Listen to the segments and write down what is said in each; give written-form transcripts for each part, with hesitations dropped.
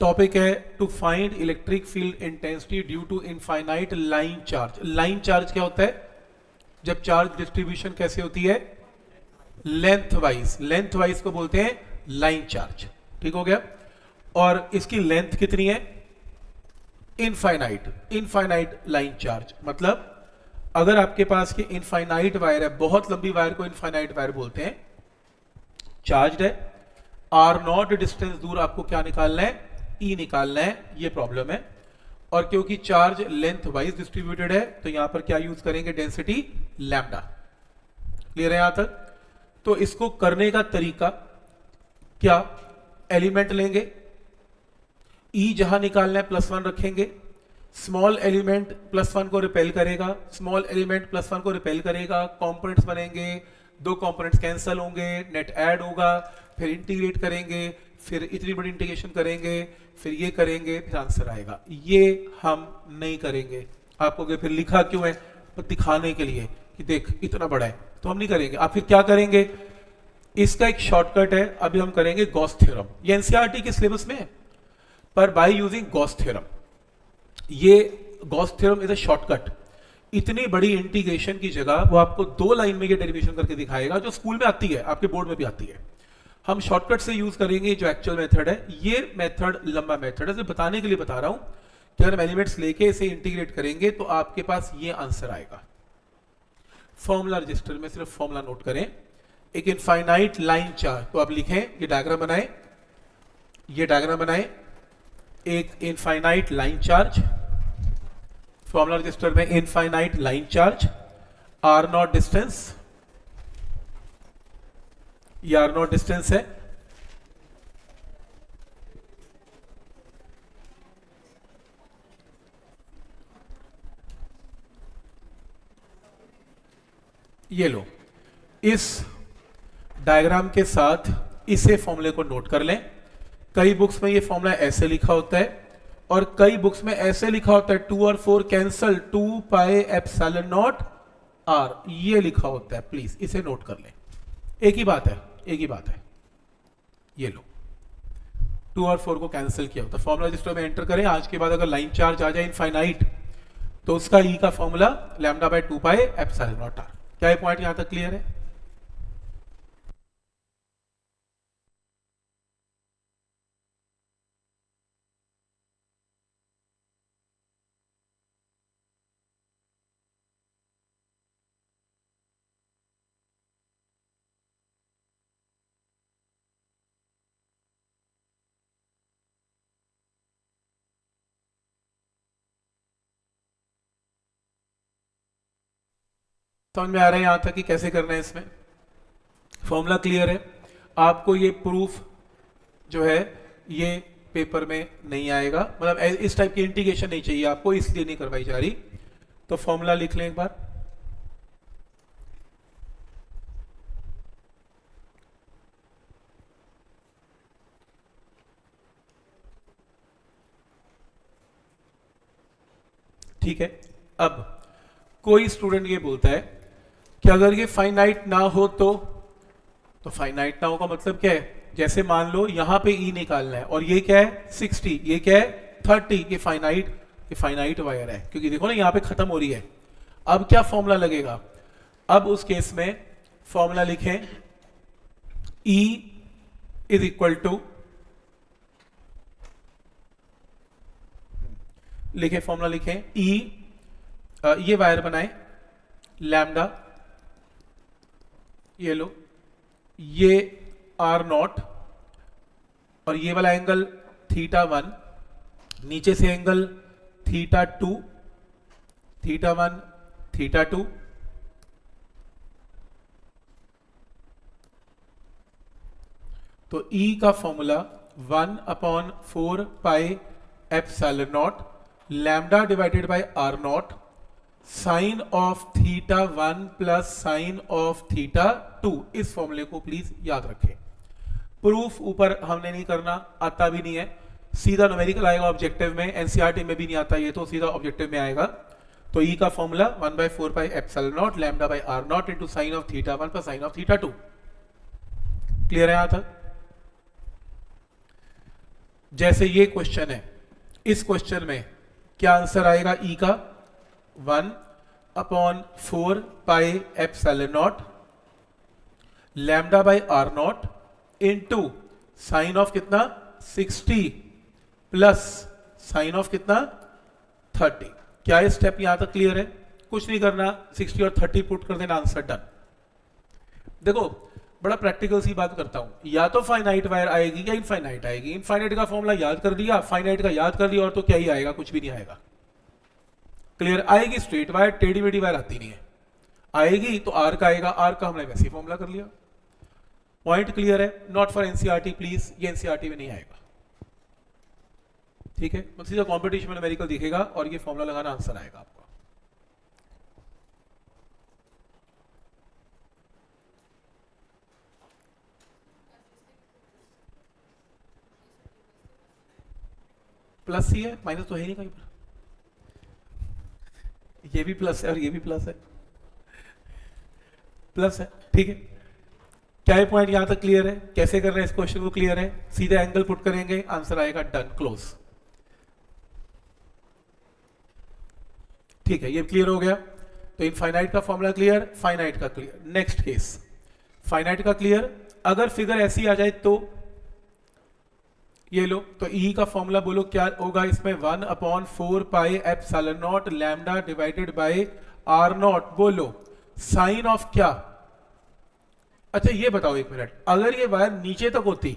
Topic है to find electric field intensity due to infinite line charge. Line charge क्या होता है? जब चार्ज डिस्ट्रीब्यूशन कैसे होती है? Length wise. लेंथ वाइज को बोलते हैं लाइन चार्ज। ठीक हो गया। और इसकी लेंथ कितनी है? इनफाइनाइट। इनफाइनाइट लाइन चार्ज मतलब अगर आपके पास ये इनफाइनाइट वायर है, बहुत लंबी वायर को इनफाइनाइट वायर बोलते हैं, चार्ज है, आर नॉट डिस्टेंस दूर आपको क्या निकालना है? ई निकालना है। ये प्रॉब्लम है। और क्योंकि चार्ज लेंथ वाइज डिस्ट्रीब्यूटेड है तो यहां पर क्या यूज करेंगे? Density lambda. क्लियर है यहां तक? तो इसको करने का तरीका क्या? एलिमेंट लेंगे, ई जहां निकालना है +1 रखेंगे, स्मॉल एलिमेंट +1 को रिपेल करेगा, स्मॉल एलिमेंट +1 को रिपेल करेगा, कंपोनेंट्स बनेंगे, दो कंपोनेंट्स कैंसिल होंगे, नेट ऐड होगा, फिर इंटीग्रेट करेंगे, फिर इतनी बड़ी इंटीग्रेशन करेंगे, फिर ये करेंगे, फिर आंसर आएगा। ये हम नहीं करेंगे। आपको फिर लिखा क्यों है? तो दिखाने के लिए कि देख इतना बड़ा है, तो हम नहीं करेंगे। आप फिर क्या करेंगे? इसका एक शॉर्टकट है, अभी हम करेंगे गॉस थ्योरम। ये एनसीईआरटी के सिलेबस में है, पर बाय यूजिंग गॉस थ्योरम। ये Gauss theorem is a shortcut. इतनी बड़ी इंटीग्रेशन की जगह वो आपको 2 लाइन में ये डेरिवेशन करके दिखाएगा, जो स्कूल में आती है, आपके बोर्ड में भी आती है। हम शॉर्टकट से यूज करेंगे जो एक्चुअल मेथड है। ये मेथड लंबा मेथड है, सिर्फ बताने के लिए बता रहा हूं कि अगर हम एलिमेंट्स लेके इसे इंटीग्रेट करेंगे तो आपके पास ये आंसर आएगा। फॉर्मूला रजिस्टर में सिर्फ फॉर्मूला नोट करें। एक इनफाइनाइट लाइन चार्ज, तो आप लिखें, ये डायग्राम बनाएं, ये डायग्राम बनाएं। एक infinite line charge, formula register में infinite line charge, r naught distance, ये आर नॉट डिस्टेंस है, ये लो। इस डायग्राम के साथ इसे फॉर्मूले को नोट कर लें। कई बुक्स में ये फॉर्मूला ऐसे लिखा होता है और कई बुक्स में ऐसे लिखा होता है 2 और 4 cancel, 2 pi epsilon naught r, ये लिखा होता है। प्लीज इसे नोट कर लें। एक ही बात है, एक ही बात है। ये लो, 2 और 4 को कैंसिल किया होता है। फॉर्मूला रजिस्टर में एंटर करें। आज के बाद अगर लाइन चार्ज आ जाए इनफाइनाइट तो उसका ई का formula lambda by 2 pi epsilon naught r. क्या ये पॉइंट यहां तक क्लियर है? समझ में आ रहा है यहां तक कि कैसे करना है? इसमें फॉर्मूला क्लियर है। आपको ये प्रूफ जो है ये पेपर में नहीं आएगा, मतलब इस टाइप की इंटीग्रेशन नहीं चाहिए आपको, इसलिए नहीं करवाई जा रही। तो फॉर्मूला लिख लें एक बार। ठीक है। अब कोई स्टूडेंट ये बोलता है कि अगर ये फाइनाइट ना हो तो फाइनाइट ना हो का मतलब क्या है? जैसे मान लो यहां पे ई निकालना है और ये क्या है? 60, ये क्या है? 30। ये फाइनाइट वायर है, क्योंकि देखो ना यहां पे खत्म हो रही है। अब क्या फॉर्मूला लगेगा? अब उस केस में फॉर्मूला लिखें, E इज इक्वल टू, लिखें फॉर्मूला लिखें, E, ये वायर बनाए, लैम्डा, ये लो, ये आर नॉट, और ये वाला एंगल θ1, नीचे से एंगल θ2, θ1 θ2, तो E का formula 1/4 pi epsilon naught lambda divided by r naught sine of θ1 plus sine of θ2। इस फॉर्मूले को प्लीज याद रखें। प्रूफ ऊपर हमने नहीं करना, आता भी नहीं है, सीधा न्यूमेरिकल आएगा ऑब्जेक्टिव में। एनसीईआरटी में भी नहीं आता ये, तो सीधा ऑब्जेक्टिव में आएगा। तो ई का formula 1/4 pi epsilon naught lambda by r naught into sine of θ1 plus sine of θ2। Clear है यहां तक? जैसे ये क्वेश्चन है, इस क्वेश्चन में क्या आंसर आएगा ई का? 1/4 pi epsilon naught lambda by r naught into sine of कितना 60 प्लस साइन ऑफ कितना 30। क्या ये स्टेप यहां तक क्लियर है? कुछ नहीं करना, 60 और 30 पुट कर देना, आंसर डन। देखो बड़ा प्रैक्टिकल सी बात करता हूं, या तो फाइनाइट वायर आएगी या इनफाइनाइट आएगी। इनफाइनाइट का फॉर्मूला याद कर दिया, फाइनाइट का याद कर दिया, और तो क्या ही आएगा, कुछ भी नहीं आएगा। क्लियर? आएगी स्ट्रेट वायर, टेढ़ी मेढ़ी वायर आती नहीं है। आएगी तो आर का आएगा, आर का हमने वैसे ही फॉर्मूला कर लिया। पॉइंट क्लियर है? नॉट फॉर एनसीईआरटी प्लीज, ये एनसीईआरटी में नहीं आएगा। ठीक है, तो सीधा कॉम्पिटिशन में न्यूमेरिकल दिखेगा और ये फॉर्मूला लगाना, आंसर आएगा आपको। प्लस ही है, माइनस तो है ही नहीं कहीं पर। ये भी प्लस है और ये भी प्लस है, प्लस है। ठीक है, क्या ये पॉइंट यहां तक क्लियर है? कैसे कर रहे हैं इस क्वेश्चन को? क्लियर है? सीधे एंगल पुट करेंगे, आंसर आएगा डन, क्लोज। ठीक है, ये क्लियर हो गया। तो इनफाइनाइट का फॉर्मूला क्लियर, फाइनाइट का क्लियर। नेक्स्ट केस, फाइनाइट का क्लियर। अगर फिगर ऐसी आ जाए तो ये लो, तो ई का फॉर्मूला बोलो क्या होगा इसमें? 1/4 pi epsilon naught lambda divided by r naught. बोलो साइन ऑफ क्या? अच्छा ये बताओ एक मिनट, अगर ये वायर नीचे तक होती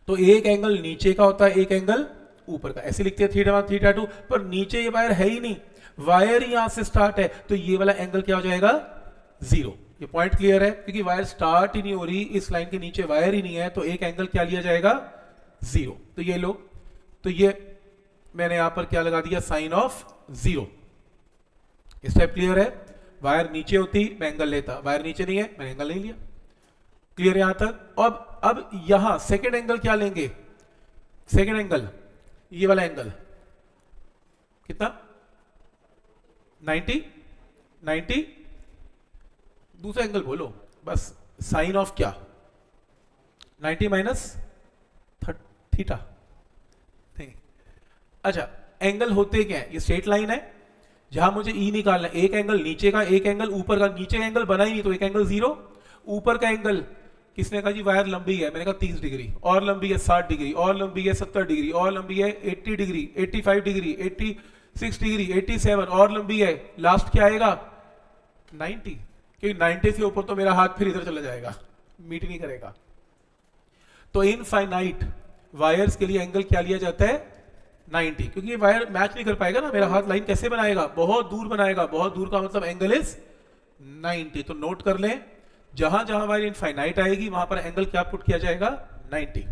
तो एक एंगल नीचे का होता है, एक एंगल ऊपर का, ऐसे लिखते हैं θ1 θ2, पर नीचे ये वायर है ही नहीं, वायर ही यहां से स्टार्ट है, तो ये वाला एंगल क्या हो जाएगा? 0। ये पॉइंट क्लियर है? क्योंकि वायर स्टार्ट ही नहीं हो रही, इस लाइन के नीचे वायर ही नहीं है, तो एक एंगल क्या लिया जाएगा? 0। तो ये लो, तो ये मैंने यहां पर क्या लगा दिया? Sine of 0। स्टेप क्लियर है? वायर नीचे होती मैं एंगल लेता, वायर नीचे नहीं है मैंने एंगल नहीं लिया। क्लियर यहां तक? अब यहां सेकेंड एंगल क्या लेंगे? सेकेंड एंगल ये वाला एंगल कितना? 90। दूसरा एंगल बोलो बस, साइन ऑफ क्या? 90 माइनस थीटा। नहीं, अच्छा एंगल होते क्या है? ये स्ट्रेट लाइन है, जहां मुझे ई निकालना है, एक एंगल नीचे का, एक एंगल ऊपर का। नीचे का एंगल बना ही नहीं, तो एक एंगल 0। ऊपर का एंगल किसने कहा जी वायर लंबी है? मैंने कहा 30 डिग्री, और लंबी है 60 डिग्री, और लंबी है 70 डिग्री, और लंबी है 80 डिग्री, 85 डिग्री, 86 डिग्री, 87, और लंबी है, लास्ट क्या आएगा? 90। क्योंकि 90 से ऊपर तो मेरा हाथ फिर इधर चला जाएगा, मीट नहीं करेगा। तो इनफाइनाइट वायर्स के लिए एंगल क्या लिया जाता है? 90। क्योंकि ये वायर मैच नहीं कर पाएगा ना, मेरा हाथ लाइन कैसे बनाएगा? बहुत दूर बनाएगा। बहुत दूर का मतलब एंगल इज 90। तो नोट कर लें, जहां जहां वायर इनफाइनाइट आएगी वहां पर एंगल क्या पुट किया जाएगा? 90।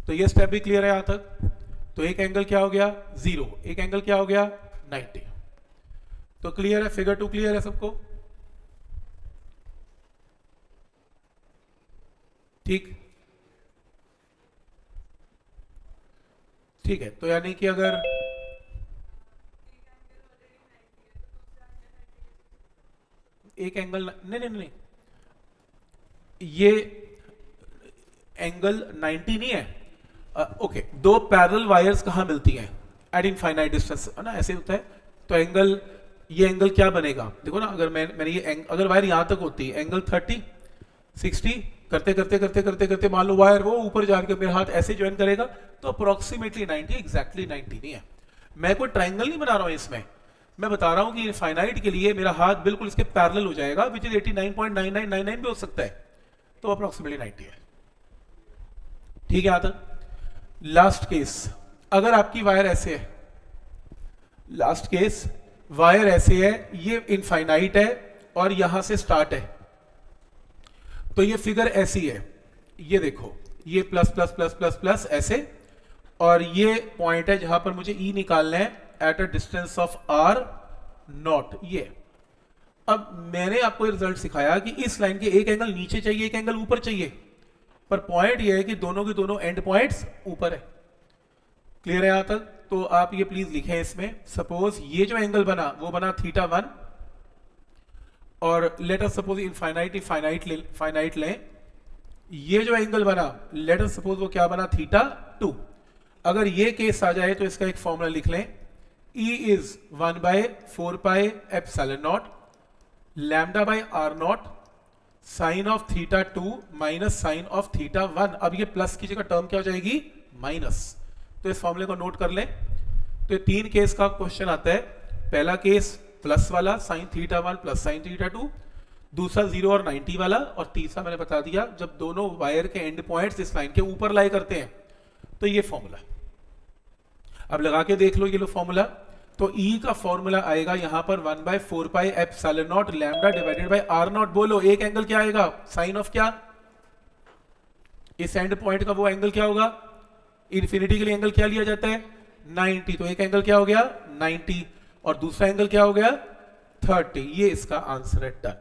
तो ये स्टेप भी क्लियर है यहां तक? तो एक एंगल क्या हो गया? 0, एक एंगल क्या हो गया? 90। तो क्लियर है? फिगर 2 क्लियर है सबको? ठीक, ठीक है। तो यानी कि अगर एक एंगल, नहीं नहीं नहीं, ये एंगल 90 नहीं है। ओके, दो पैरेलल वायर्स कहां मिलती हैं? एट इनफाइनाइट डिस्टेंस, है ना, ऐसे होता है। तो एंगल, ये एंगल क्या बनेगा? देखो ना, अगर मैंने ये अगर वायर यहां तक होती है, एंगल 30 60 करते करते करते करते करते मान लो वायर वो ऊपर जाकर मेरा हाथ ऐसे ज्वाइन करेगा, तो अप्रोक्सीमेटली 90, एग्जैक्टली 90 नहीं है। मैं कोई ट्राइंगल नहीं बना रहा हूं इसमें, मैं बता रहा हूं कि इनफाइनाइट के लिए मेरा हाथ बिल्कुल इसके पैरेलल हो जाएगा, विच इज 89.9999 भी हो सकता है, तो अप्रोक्सीमेटली 90 है। ठीक है? यहां तक लास्ट केस, अगर आपकी वायर ऐसे है, लास्ट केस वायर ऐसे है, ये इनफाइनाइट है और यहां से स्टार्ट है, तो ये फिगर ऐसी है, ये देखो, ये plus plus plus plus plus ऐसे, और ये पॉइंट है जहां पर मुझे ई निकालना है at a distance of r naught. ये अब मैंने आपको ये रिजल्ट सिखाया कि इस लाइन के एक एंगल नीचे चाहिए, एक एंगल ऊपर चाहिए, पर पॉइंट ये है कि दोनों के दोनों एंड पॉइंट्स ऊपर है। क्लियर है यहां तक? तो आप ये प्लीज लिखें इसमें, सपोज ये जो एंगल बना वो बना θ1, और let us suppose infinite finite लें, ये जो एंगल बना, लेट अस सपोज वो क्या बना, थीटा 2। अगर ये केस आ जाए तो इसका एक फॉर्मूला लिख लें, E is 1/4πε0 lambda by r naught sine of theta 2 minus sine of theta 1। अब ये प्लस की जगह टर्म क्या हो जाएगी, माइनस। तो इस फॉर्मूले को नोट कर लें। तो 3 केस का क्वेश्चन आता है। पहला केस प्लस वाला sine theta 1 plus sine theta 2, दूसरा 0 और 90 वाला, और तीसरा मैंने बता दिया जब दोनों वायर के एंड पॉइंट्स इस लाइन के ऊपर लाई करते हैं। तो ये फॉर्मूला अब लगा के देख लो, ये लो फॉर्मूला। तो E का फॉर्मूला आएगा यहां पर 1/4πε0 lambda divided by r naught. बोलो एक एंगल क्या आएगा, साइन ऑफ क्या, इस एंड पॉइंट का वो एंगल क्या होगा, इंफिनिटी के लिए एंगल क्या लिया जाता है, 90। तो एक एंगल क्या हो गया 90 और दूसरा एंगल क्या हो गया 30। ये इसका आंसर है, डन।